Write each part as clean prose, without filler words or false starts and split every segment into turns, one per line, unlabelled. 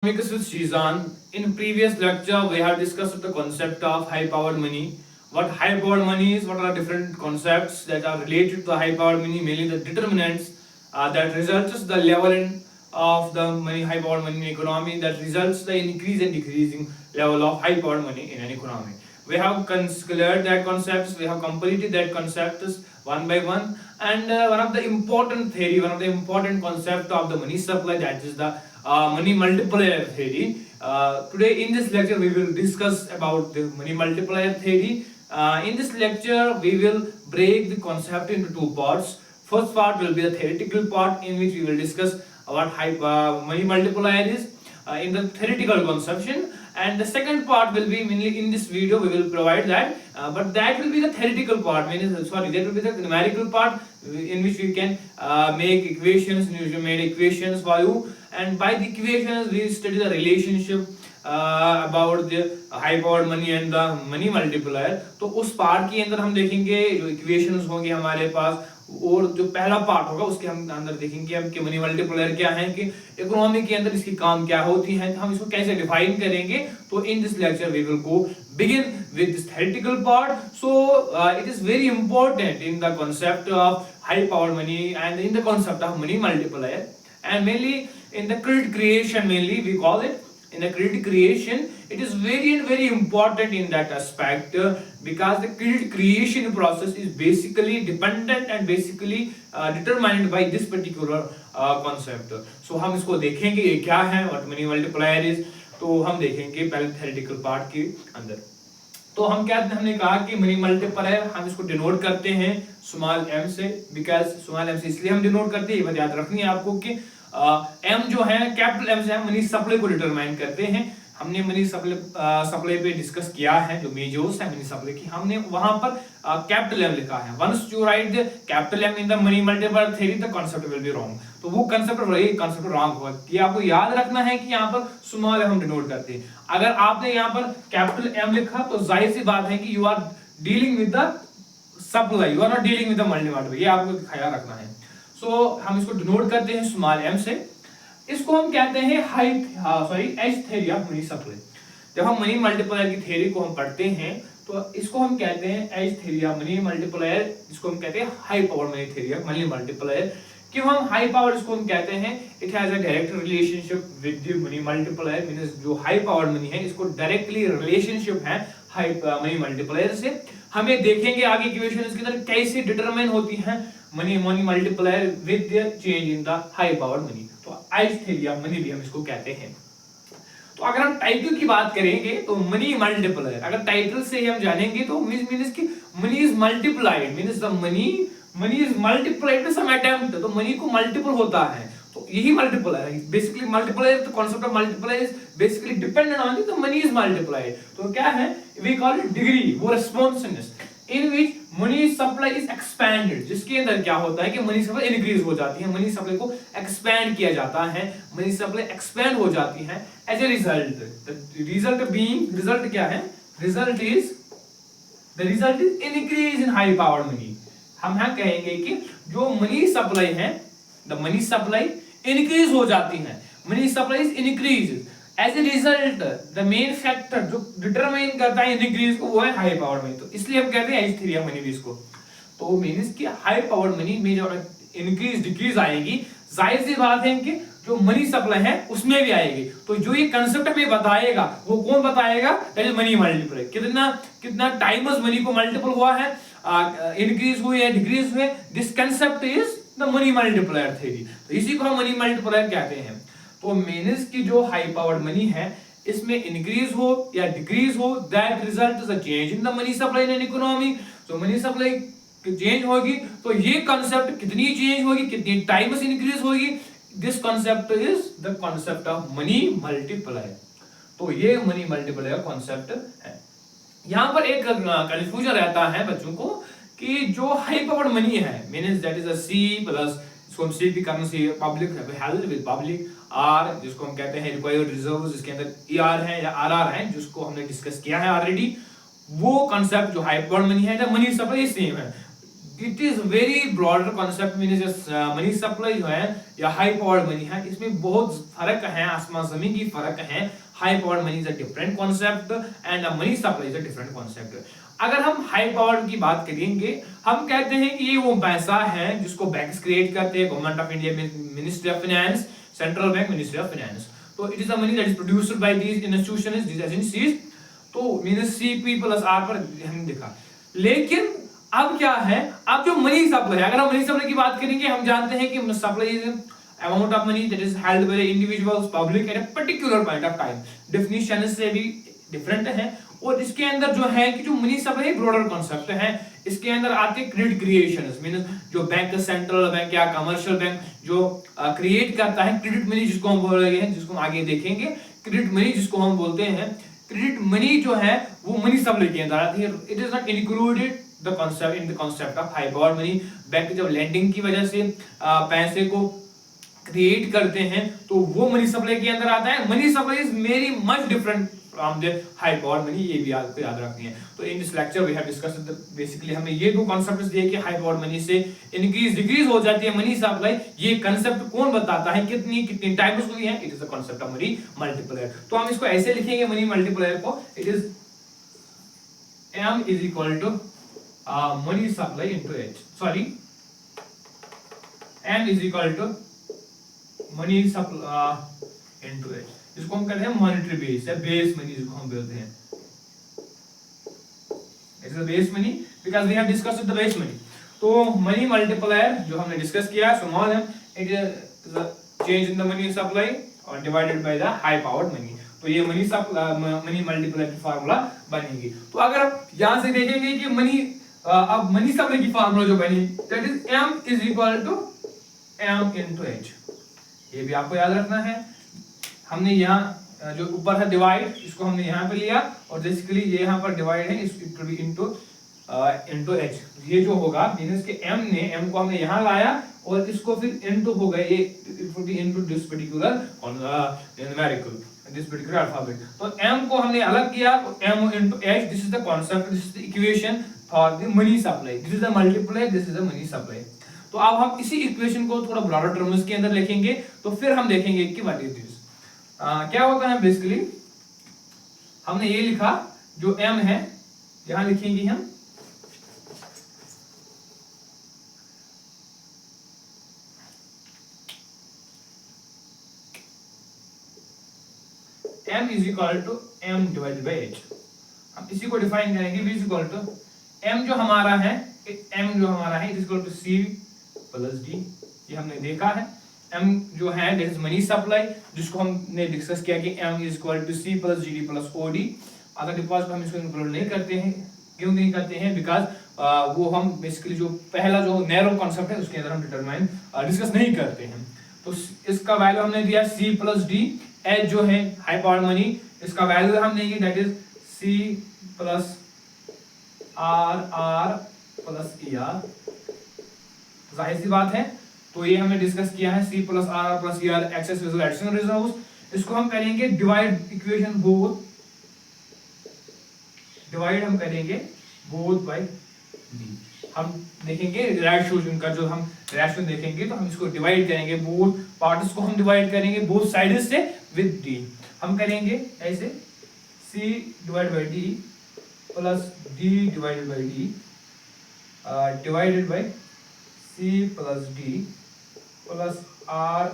Economics with Shizan. In previous lecture, we have discussed the concept of high-powered money. What high-powered money is, what are different concepts that are related to high-powered money, mainly the determinants that results the level of the money, high-powered money in economy, that results the increase and decreasing level of high-powered money in an economy. We have cleared that concepts, we have completed that concepts one by one, and one of the important theory, one of the important concept of the money supply, that is the money multiplier theory. Today in this lecture we will discuss about the money multiplier theory. In this lecture we will break the concept into two parts. First part will be the theoretical part, in which we will discuss what money multiplier is in the theoretical conception, and the second part will be mainly in this video we will provide that, but that will be the theoretical part, that will be the numerical part in which we can make equations, made equations for you, and by the equations we study the relationship about the high powered money and the money multiplier. तो उस part के अंदर हम देखेंगे जो equations होंगे हमारे पास, और जो पहला पार्ट होगा उसके हम अंदर देखेंगे हम कि मनी मल्टीप्लायर क्या है, कि इकोनॉमी के अंदर इसकी काम क्या होती है, हम इसको कैसे डिफाइन करेंगे. तो in this lecture we will go begin with this theoretical part. So it is very important in the concept of high power money and in the concept of money multiplier, and mainly in the credit creation, mainly we call it in the credit creation. It is very important in that aspect, because the credit creation process is basically dependent and basically determined by this particular concept. So हम इसको देखेंगे ये क्या है, what money multiplier is. तो हम देखेंगे पहले theoretical part के अंदर. तो हम क्या हमने कहा कि मनी मल्टीप्लायर हम इसको डिनोट करते हैं स्मॉल m से, बिकॉज स्मॉल m से इसलिए हम डिनोट करते हैं, ये बात याद रखनी है आपको कि m जो है कैपिटल m से हम मनी सप्लाई को डिटरमाइन करते हैं. हमने मनी सप्लाई पे डिस्कस किया है जो मेजर्स है मनी सप्लाई की, हमने वहां पर कैपिटल m लिखा है. Once you write the capital m in the money multiplier theory the concept will be wrong. तो वो कांसेप्ट रॉन्ग होगा. ये आपको याद रखना है कि यहाँ पर स्मॉल m हम डिनोट करते हैं. अगर आपने यहाँ पर कैपिटल m लिखा तो जाहिर सी बात है कि you are dealing with the supply, you are not dealing with the multiplier. ये आपको ख्याल रखना है. सो हम इसको डिनोट करते हैं स्मॉल m से. इसको हम कहते हैं H theory of money supply. जब हम मनी मल्टीप्लायर की थ्योरी को हम पढ़ते हैं तो इसको हम कहते हैं H theory of money multiplier, इसको हम कहते हैं high power money theory of money multiplier. क्यों हम हाई पावर इसको हम कहते हैं, it has a direct relationship with the money multiplier, means जो हाई पावर मनी है इसको डायरेक्टली रिलेशनशिप है हाई मनी मल्टीप्लायर से. हमें देखेंगे आगे इक्वेशन इसके अंदर कैसे डिटरमाइन होती है money multiplier with the change in the high power money. तो एच थ्योरी ऑफ मनी भी हम इसको कहते हैं. तो अगर हम टाइटल की बात करेंगे तो मनी मल्टीप्लायर, अगर टाइटल से ही हम जानेंगे तो मींस कि money is multiplied, means the money is multiplied with some attempt. तो मनी को मल्टीपल होता है, तो यही मल्टीप्लायर है basically. Multiplier the concept of multiplier is basically dependent on the money is multiplied. तो क्या है, वी कॉल इट डिग्री, वो responsiveness in which money supply is expanded, जिसके अंदर क्या होता है कि मनी सप्लाई इंक्रीज हो जाती है, मनी सप्लाई को एक्सपेंड किया जाता है, मनी सप्लाई एक्सपेंड हो जाती है. As a result, the result being, result क्या है, result is increase in high power money. हम यहाँ कहेंगे कि जो मनी सप्लाई है, द मनी सप्लाई इंक्रीज हो जाती है, money supply is increase. As a result the main factor जो डिटरमाइन करता है इंक्रीज को वो है हाई पावर मनी. तो इसलिए हम कहते हैं एच थ्योरी ऑफ मनी भी इसको. तो मींस कि हाई पावर मनी में जो इंक्रीज डिक्रीज आएगी, जाहिर सी बात है कि जो मनी सप्लाई है उसमें भी आएगी. तो जो ये कंसेप्ट हमें बताएगा वो कौन बताएगा, दैट इज मनी मल्टीप्लाई. कितना टाइम्स मनी को मल्टीपल हुआ है, इंक्रीज हुई है, डिक्रीज हुए, this concept is the money multiplier theory. तो इसी को हम मनी मल्टीप्लायर कहते हैं. तो मींस की जो हाई पावर्ड मनी है इसमें इंक्रीज हो या डिक्रीज हो, that result is a change in the money supply in economy. तो मनी सप्लाई चेंज होगी तो ये कांसेप्ट कितनी चेंज होगी, कितनी टाइम्स इंक्रीज होगी, this concept is the concept of money multiplier. तो ये मनी मल्टीप्लायर कांसेप्ट है. यहाँ पर एक कंफ्यूजन रहता है बच्चों को कि जो हाई पावर्ड मनी है means that is a C plus, इसको हम सी भी करना चाहिए, पब्लिक हेल्थ विद पब्लिक आर, जिसको हम कहते हैं रिक्वायर्ड रिजर्व्स, जिसके अंदर ईआर है या आरआर है, जिसको हमने डिस्कस किया है ऑलरेडी. वो कांसेप्ट जो हाई पावर्ड मनी है, मनी सप्लाई सेम है. It is very broader concept, means money supply जो है या हाई पावर्ड मनी है, इसमें बहुत फर्क है, आसमान जमीन की फर्क है। High powered money is a different concept and money supply is a different concept. अगर हम हाई पावर्ड की बात करेंगे, हम कहते हैं कि ये वो पैसा है जिसको बैंक्स क्रिएट करते हैं, government of India, ministry of finance, central bank, ministry of finance. तो it is the money that is produced by these institutions, these agencies. तो मींस CP प्लस R पर हमने देखा। लेकिन अब क्या है, अब जो मनी सप्लाई है, अगर हम मनी सप्लाई की बात करेंगे, हम जानते हैं कि supply is amount of money that is held by individuals public at a particular point of time. Definition से भी डिफरेंट है। और इसके अंदर जो है कि जो मनी सप्लाई ब्रॉडर कॉन्सेप्ट है, इसके अंदर आते हैं क्रेडिट क्रिएशंस, मींस जो बैंक, सेंट्रल बैंक या कमर्शियल बैंक जो क्रिएट करता है क्रेडिट मनी, जिसको हम बोल रहे हैं, जिसको हम आगे देखेंगे, क्रेडिट मनी जिसको हम बोलते हैं। क्रेडिट मनी जो है वो मनी सप्लाई के अंदर आती है। It is not included the concept in the concept of high power money. Bank जब लैंडिंग की वजह से पैसे को क्रिएट करते हैं तो वो मनी सप्लाई के अंदर आता है। Money supply is very much different from the high power money, ये भी आपको याद रखनी है। तो in this lecture we have discussed basically हमें ये दो कॉन्सेप्ट्स दिए कि हाई पावर मनी से इंक्रीज डिक्रीज हो जाती है मनी सप्लाई। ये कांसेप्ट कौन बताता है, कितनी कितनी टाइप्स हुई है? It is the concept of money multiplier. तो हम इसको ऐसे लिखेंगे मनी मल्टीप्लायर को, it is M is equal to money supply into H, sorry M is equal to money supply into H, जिसको हम कहते हैं मॉनेटरी बेस या बेस मनी, जिसको हम बोलते हैं। It is the base money because we have discussed the base money. तो मनी मल्टीप्लायर जो हमने डिस्कस किया, small m, it is the change in the money supply और divided by the high powered money. तो ये money multiplier की formula बनेगी। तो अगर आप यहां से देखेंगे कि मनी अब मनी सप्लाई की फार्मूला जो बनी, that is M is equal to M into H। ये भी आपको याद रखना है। हमने यहाँ जो ऊपर है डिवाइड, इसको हमने यहाँ पे लिया और बेसिकली ये यहाँ पर डिवाइड है, it will B into H। ये जो होगा मींस कि M को हमने यहाँ लाया और इसको फिर इनटू हो गए, ये it will B into this particular numerical, this particular alphabet. तो M को हमने अलग किया, M into H, this is the concept, this is the equation for the money supply, this is the multiply, this is the money supply. तो अब हम इसी equation को थोड़ा ब्रॉडर टर्म्स के अंदर लिखेंगे, तो फिर हम देखेंगे कि व्हाट इज दिस। क्या होता है बेसिकली, हमने ये लिखा जो M है, यहां लिखेंगे हम M is equal to M divided by H। हम इसी को डिफाइन करेंगे, V is equal to M जो हमारा है, M जो हमारा है it is equal to C plus D। ये हमने देखा है। M जो है दैट इज मनी सप्लाई, जिसको हमने डिस्कस किया कि M is equal to C plus GD plus OD। Other deposit हम इसको इंक्लूड नहीं करते हैं, क्यों नहीं करते हैं? बिकॉज वो हम बेसिकली जो पहला जो नैरो कॉन्सेप्ट है उसके अंदर हम डिटरमाइन डिस्कस नहीं करते हैं। तो इसका वैल्यू हमने दिया C प्लस D। H जो है हाई पावर मनी, इसका वैल्यू हम देंगे that is C plus R plus ER। जाहिर सी बात है। तो ये हमने डिस्कस किया है C plus R plus ER excess reserve additional reserves. इसको हम करेंगे डिवाइड इक्वेशन बोथ, डिवाइड हम करेंगे बोथ बाय D। हम देखेंगे रेशियो, इनका जो हम रेशियो देखेंगे तो हम इसको डिवाइड करेंगे, बोथ पार्ट्स को हम डिवाइड करेंगे बोथ साइड्स से विद D। हम करेंगे ऐसे C divide by D plus D divided by D divided by C plus D plus R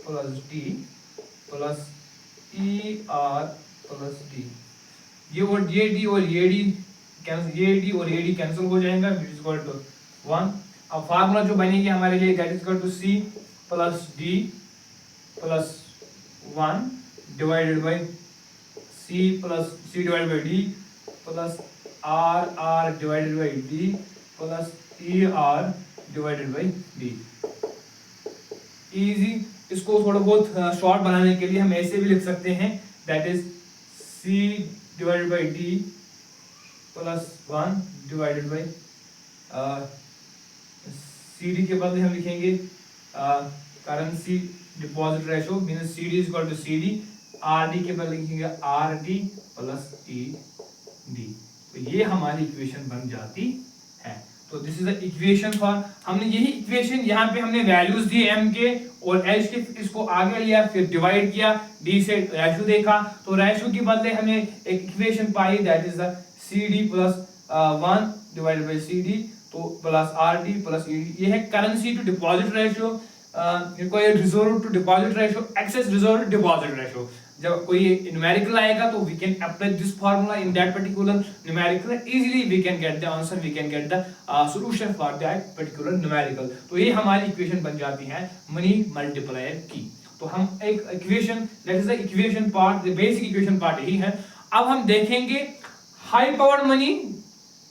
plus D plus ER plus D। ये D और ये D कैंसिल हो जाएगा, which is equal to 1। अब formula जो बनेगी हमारे लिए that is equal to C plus D plus 1 divided bye C divided by D plus R divided by D plus ER divided by D। Easy. इसको थोड़ा बहुत शॉर्ट बनाने के लिए हम ऐसे भी लिख सकते हैं, that is C divided by D plus 1 divided by CD के बदले हम लिखेंगे currency deposit ratio, means CD is equal to CD। RD के बदले लिखेंगे RD प्लस ED। तो ये हमारी इक्वेशन बन जाती है। तो this is the equation for, हमने यही इक्वेशन यहाँ पे हमने वैल्यूज दिए m के और h के, इसको आगे लिया फिर डिवाइड किया, d से रेशो देखा, तो रेशो के बदले हमने एक इक्वेशन पाई that is the CD plus 1 divided by CD, तो प्लस RD प्लस ED। ये है currency to deposit ratio, required reserve to deposit ratio, excess reserve to deposit ratio. जब कोई न्यूमेरिकल आएगा तो we can apply this formula in that particular numerical, easily we can get the answer, we can get the solution for that particular numerical. तो ये हमारी equation बन जाती है मनी मल्टीप्लायर की। तो हम एक equation, that is the equation part, the basic equation part यही है। अब हम देखेंगे high powered money,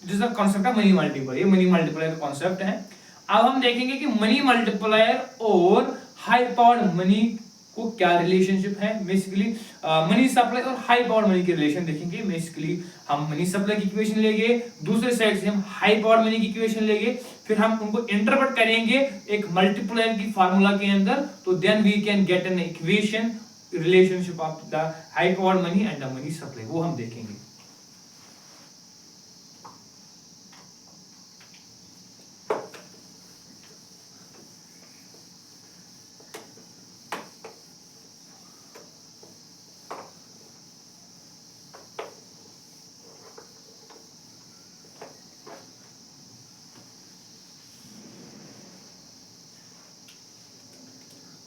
this is the concept of money multiplier, ये मनी मल्टीप्लायर का कांसेप्ट है। अब हम देखेंगे कि मनी मल्टीप्लायर और हाई पावर्ड मनी को क्या रिलेशनशिप है। बेसिकली मनी सप्लाई और हाई पावर मनी के रिलेशन देखेंगे। बेसिकली हम मनी सप्लाई की इक्वेशन लेंगे, दूसरे साइड से हम हाई पावर मनी की इक्वेशन लेंगे, फिर हम उनको इंटरप्रेट करेंगे एक मल्टीप्लायर की फार्मूला के अंदर, तो then we can get an equation relationship of the high power money and the money supply, वो हम देखेंगे।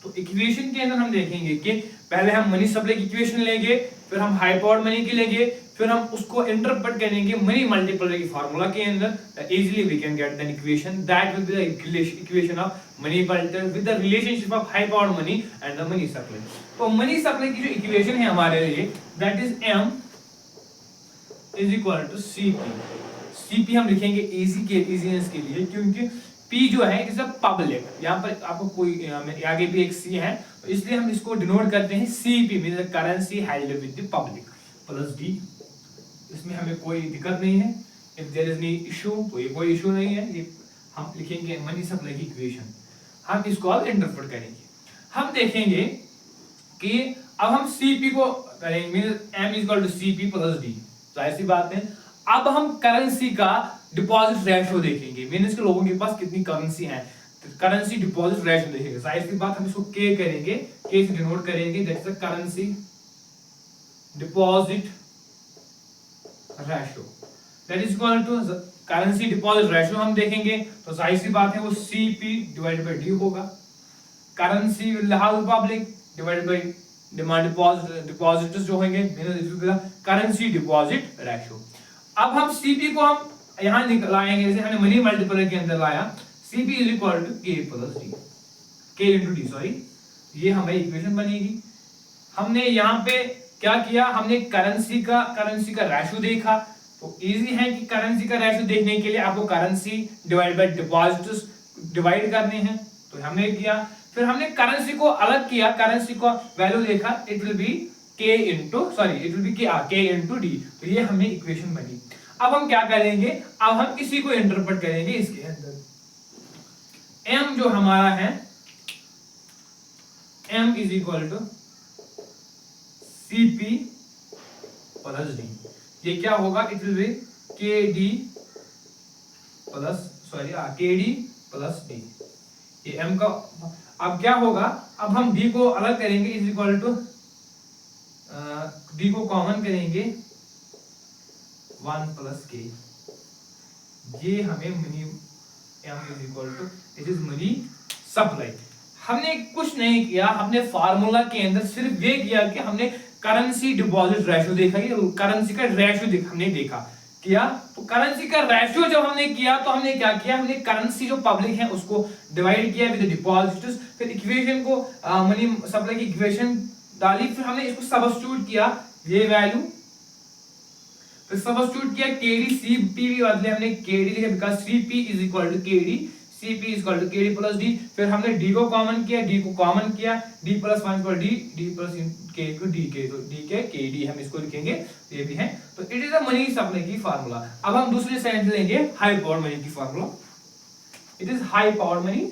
तो इक्वेशन के अंदर हम देखेंगे कि पहले हम मनी सप्लाई की इक्वेशन लेंगे, फिर हम हाई पावर मनी की लेंगे, फिर हम उसको इंटरप्रेट करेंगे मनी मल्टीप्लायर की फार्मूला के अंदर। Easily we can get the equation that will be the equation of money multiplier with the relationship of high power money and the money supply. तो मनी सप्लाई की जो equation है हमारे लिए that is m is equal to Cp। Cp हम लिखेंगे easiness के लिए, क्योंकि P जो है इट इज अ पब्लिक, यहाँ पर आपको कोई आगे भी एक C है, तो इसलिए हम इसको डिनोट करते हैं CP means the currency held with the public plus D। इसमें हमें कोई दिक्कत नहीं है, if there is any issue तो ये कोई इशू नहीं है, ये हम लिखेंगे मनी सप्लाई की इक्वेशन, हम इसको अब इंटरप्रेट करेंगे। हम देखेंगे कि अब हम CP को करेंगे means M is equal to CP plus D, जाहिर सी बात है। अब हम करेंसी का डिपॉजिट रेशो देखेंगे, मींस के लोगों के पास कितनी करेंसी है, करेंसी डिपॉजिट रेशो देखेंगे। जाहिर सी बात हम इसको K करेंगे, K से डिनोट करेंगे, that is the currency deposit ratio, that is equal to currency deposit ratio हम देखेंगे, तो जाहिर सी बात है वो CP डिवाइडेड बाय D होगा। Currency will have public divided by demand depositors जो होंगे, करेंसी डिपॉजिट रेशो। अब हम CP को हम यहां लाएंगे, जैसे हमने मनी मल्टीप्लायर के अंदर लाया, CP is equal to K plus D, K into D, sorry, ये हमारी इक्वेशन बनेगी। हमने यहाँ पे क्या किया, हमने करेंसी का रेशो देखा, तो इजी है कि करेंसी का रेशो देखने के लिए आपको currency divide by depositors divide करने हैं, तो हमने किया। फिर हमने करेंसी को अलग किया, करेंसी का वैल्यू देखा, it will B K into D, तो ये हमें इक्वेशन बनी। अब हम क्या करेंगे, अब हम इसी को इंटरप्रेट करेंगे इसके अंदर। M जो हमारा है, M is equal to CP plus D, ये क्या होगा, it will be KD plus D, ये M का। अब क्या होगा, अब हम D को अलग करेंगे, इज इक्वल टू D को कॉमन करेंगे 1 प्लस K, ये हमें money M is equal to it is money supply. हमने कुछ नहीं किया, हमने फार्मूला के अंदर सिर्फ ये किया कि हमने करेंसी डिपॉजिट रेशो देखा, ये करेंसी का रेशो हमने देखा किया। तो करेंसी का रेशो जब हमने किया तो हमने क्या किया, हमने करेंसी जो पब्लिक है उसको डिवाइड किया विद डिपॉजिटर्स, फिर इक्वेशन को मनी सप्लाई की इक्वेशन डाली, फिर हमने इसको सब्स्टिट्यूट किया, ये वैल्यू फिर सब्स्टिट्यूट किया, KD CP भी बदले हमने KD लिखा because CP is equal to KD, CP is equal to KD plus D। फिर हमने D को कॉमन किया, D को कॉमन किया, D प्लस 1 पर D, D प्लस K को DK, तो DK KD हम इसको लिखेंगे, ये भी है। तो it is a money supply की फार्मूला। अब हम दूसरे साइड लेंगे हाई पावर मनी की formula, it is high power money.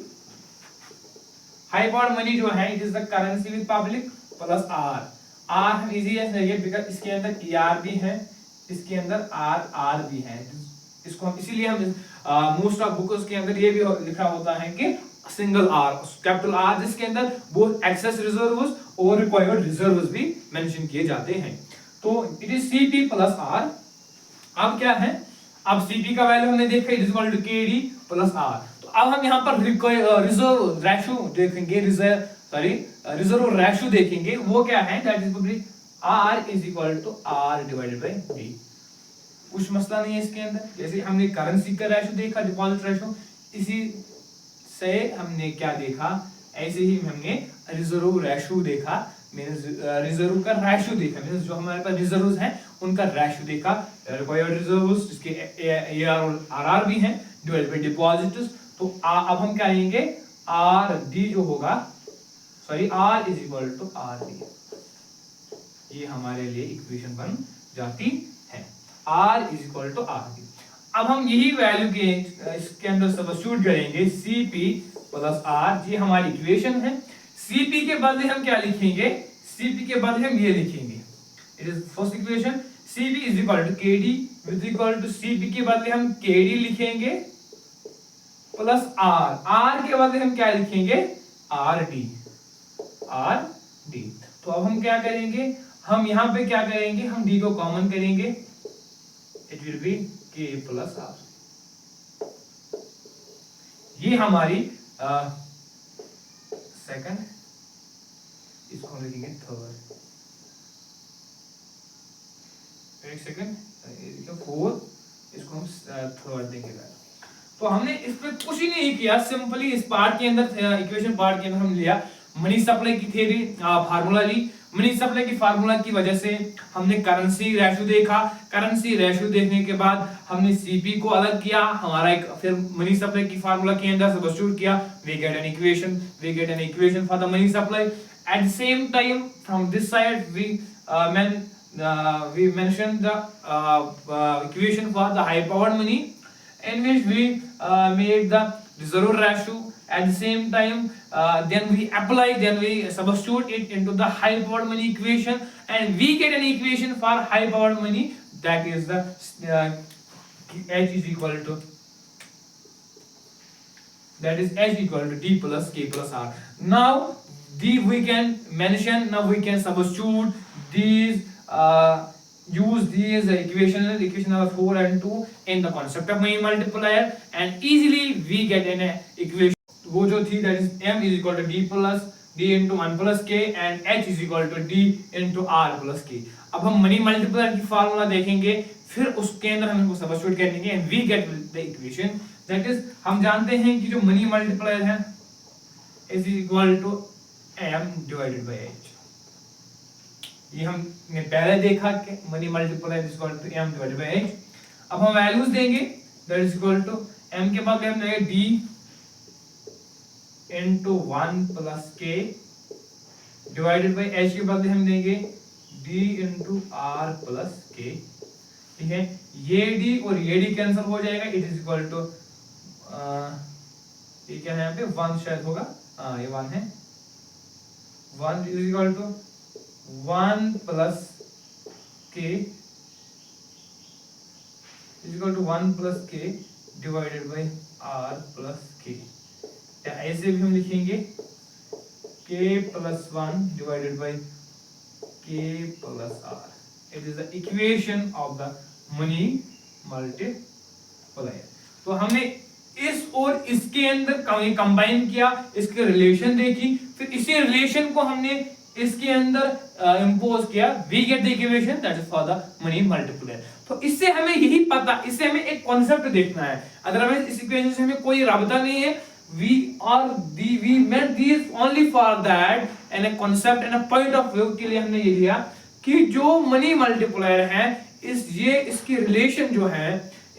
High power money जो है, it is the currency with public plus R हम इजी है बिकॉज़ इसके अंदर ER भी है, इसके अंदर R भी है, इसको हम इसीलिए हम मोस्ट ऑफ बुक्स के अंदर ये भी लिखा होता है कि सिंगल आर, कैपिटल आर, जिसके अंदर वो एक्सेस रिजर्व्स और रिक्वायर्ड रिजर्व्स भी मेंशन किए जाते हैं। तो it is CP plus R. अब क्या है, अब सीपी का वैल्यू हमने देखा, it is equal to KD plus R. तो अब हम यहाँ पर रिजर्व रेशियो देखेंगे, रिजर्व रेशियो देखेंगे, वो क्या है, that is R is equal to R divided by D. कुछ मसला नहीं है इसके अंदर। जैसे हमने करेंसी का रेशियो देखा, डिपॉजिट रेशियो, इसी से हमने क्या देखा, ऐसे ही हमने रिजर्व रेशियो देखा, रिजर्व का रेशियो देखा, मींस जो हमारे पास रिजर्व्स हैं उनका रेशियो देखा, रिक्वायर्ड रिजर्व्स जिसके एआर और आरआर भी हैं, डिवाइडेड बाय डिपॉजिट्स। तो अब हम क्या लेंगे, आर डी जो होगा, sorry R is equal to R D, ये हमारे लिए इक्वेशन बन जाती है, R is equal to R D. अब हम यही वैल्यू के इसके अंदर सब्स्टिट्यूट करेंगे, सीपी प्लस आर, ये हमारी इक्वेशन है। सीपी के बदले हम क्या लिखेंगे, सीपी के बदले हम ये लिखेंगे, it is first equation, CP is equal to KD with equal to, CP के बदले हम केडी लिखेंगे प्लस आर, आर के बदले हम क्या लिखेंगे, आर डी, आर डी। तो अब हम क्या करेंगे, हम यहां पे क्या करेंगे, हम डी को कॉमन करेंगे, इट विल बी के प्लस आर। ये हमारी सेकंड, इसको हम लिखेंगे थर्ड, एक सेकंड, फोर्थ, इसको हम थर्ड देंगे। तो हमने इस पे कुछ ही नहीं किया, सिंपली इस पार्ट के अंदर, इक्वेशन पार्ट के अंदर हम लिया मनी सप्लाई की थ्योरी, फार्मूला ली, मनी सप्लाई की फार्मूला की वजह से हमने करेंसी रेशियो देखा, करेंसी रेशियो देखने के बाद हमने सीपी को अलग किया, हमारा एक फिर मनी सप्लाई की फार्मूला के अंदर सब्स्टिट्यूट किया, we get an equation for the money supply. At the same time from this side we mentioned the equation for the high powered money, in which we made the reserve ratio. At the same time then we substitute it into the high powered money equation, and we get an equation for high powered money, that is the H is equal to, that is H equal to D plus K plus R. Now we can substitute these, use these equation number 4 and 2 in the concept of money multiplier, and easily we get an equation वो जो थी, that is M is equal to D into 1 plus K and H is equal to D into R plus K। अब हम money multiplier की formula देखेंगे, फिर उसके अंदर हम इनको सब्स्टिट्यूट करेंगे, and we get the equation, that is हम जानते हैं कि जो मनी मल्टीप्लायर है is equal to M divided by H। ये हमने पहले देखा कि money multiplier is equal to m divided by h। अब हम वैल्यूज देंगे, that is equal to m के बाद हम देंगे d into 1 plus k divided by h के बाद हम देंगे d into r plus k। ठीक है, ये d और ये d कैंसिल हो जाएगा, इट इज इक्वल टू, ये क्या है यहाँ पे 1 शायद होगा, हाँ ये 1 है, 1 is equal to 1 plus k is equal to 1 plus k divided by r plus k। या ऐसे भी हम लिखेंगे k plus 1 divided by k plus r। It is the equation of the money multiplier। तो हमने इस और इसके अंदर कंबाइन किया, इसके रिलेशन देखी, फिर इसी रिलेशन को हमने इसके अंदर इंपोज किया, we get the equation that is for the money multiplier. तो इससे हमें यही पता, इससे हमें एक कॉन्सेप्ट देखना है, अदरवाइज इस इक्वेशन से हमें कोई राबता नहीं है। we meant these only for that, and a concept and a point of view के लिए हमने ये लिया कि जो मनी मल्टीप्लायर है, इसकी रिलेशन जो है,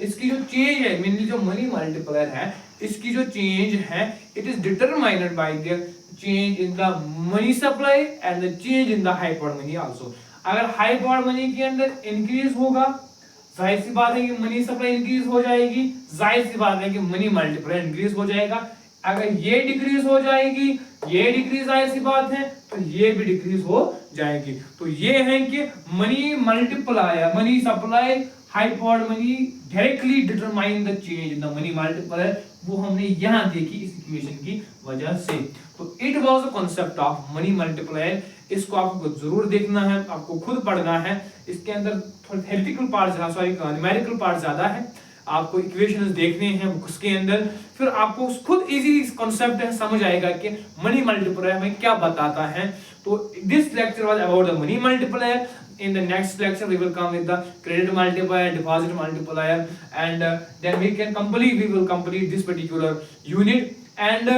इसकी जो चेंज है, मेनली जो मनी मल्टीप्लायर है, इसकी जो चेंज है, it is determined by the change in the money supply and the change in the high power money also। अगर high power money के अंदर increase होगा, जाहिर सी बात है कि मनी सप्लाई इंक्रीज हो जाएगी, जाहिर सी बात है कि मनी मल्टीप्लायर इंक्रीज हो जाएगा। अगर ये डिक्रीज हो जाएगी, ये डिक्रीज जाहिर सी बात है, तो ये भी डिक्रीज हो जाएगी। तो ये है कि money multiplier, money supply high powered money directly determine the change in the money multiplier, वो हमने यहाँ देखी इस इक्वेशन की वजह से। तो it was the concept of money multiplier. इसको आपको जरूर देखना है, आपको खुद पढ़ना है। इसके अंदर थोड़ा theoretical part, sorry numerical part ज्यादा है, आपको इक्वेशंस देखने हैं बुक्स के अंदर, फिर आपको खुद इजी कॉन्सेप्ट है समझ आएगा कि मनी मल्टीप्लायर हमें क्या बताता है। तो this lecture was about the money multiplier. In the next lecture we will come with the credit multiplier, deposit multiplier, and then we will complete this particular unit. And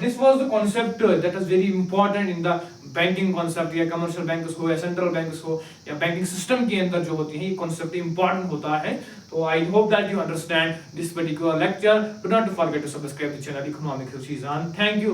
this was the concept that is very important in the banking concept, या commercial bank हो या central bank हो या banking system के अंदर जो होती है, ये कॉन्सेप्ट इंपॉर्टेंट होता है। तो I hope that you understand this particular lecture. Do not forget to subscribe the channel economic रुचिजान। Thank you.